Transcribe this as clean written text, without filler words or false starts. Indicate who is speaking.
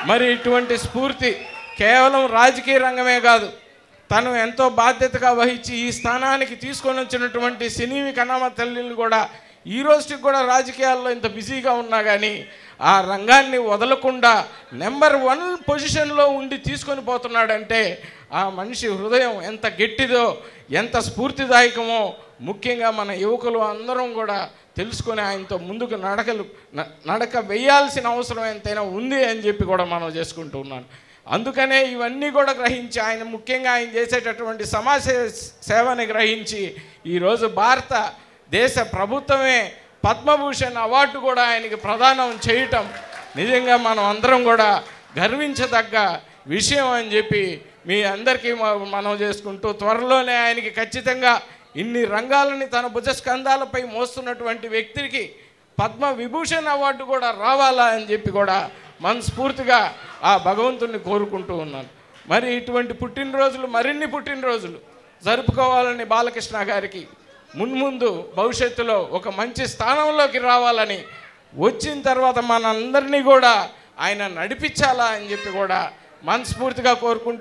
Speaker 1: మరి ఇటువంటి స్ఫూర్తి కేవలం రాజకీయ రంగమే కాదు, తను ఎంతో బాధ్యతగా వహించి ఈ స్థానానికి తీసుకొని వచ్చినటువంటి సినీ కన్నమ్మ తల్లిని కూడా ఈ రోజుకి కూడా రాజకీయాల్లో ఇంత బిజీగా ఉన్నా కానీ ఆ రంగాన్ని వదలకుండా నెంబర్ 1 పొజిషన్లో ఉండి తీసుకొని పోతున్నాడంటే ఆ మనిషి హృదయం ఎంత గట్టిదో, ఎంత స్ఫూర్తిదాయకమో ముఖ్యంగా మన యువకులు అందరం కూడా తెలుసుకొని ఆయనతో ముందుకు నడక వేయాల్సిన అవసరం ఎంతైనా ఉంది అని చెప్పి కూడా మనం చేసుకుంటూ ఉన్నాను. అందుకనే ఇవన్నీ కూడా గ్రహించి ఆయన ముఖ్యంగా ఆయన చేసేటటువంటి సమాజ సేవని గ్రహించి ఈరోజు భారతదేశ ప్రభుత్వమే పద్మభూషణ్ అవార్డు కూడా ఆయనకి ప్రదానం చేయటం నిజంగా మనం అందరం కూడా గర్వించదగ్గ విషయం అని చెప్పి మీ అందరికీ మనం చేసుకుంటూ త్వరలోనే ఆయనకి ఖచ్చితంగా ఇన్ని రంగాలని తన భుజస్కంధాలపై మోస్తున్నటువంటి వ్యక్తికి పద్మవిభూషణ్ అవార్డు కూడా రావాలా అని చెప్పి కూడా మనస్ఫూర్తిగా ఆ భగవంతుని కోరుకుంటూ ఉన్నాను. మరి ఇటువంటి పుట్టినరోజులు మరిన్ని పుట్టినరోజులు జరుపుకోవాలని బాలకృష్ణ గారికి మున్ముందు భవిష్యత్తులో ఒక మంచి స్థానంలోకి రావాలని, వచ్చిన తర్వాత మనందరినీ కూడా ఆయన నడిపించాలా అని చెప్పి కూడా మనస్ఫూర్తిగా కోరుకుంటూ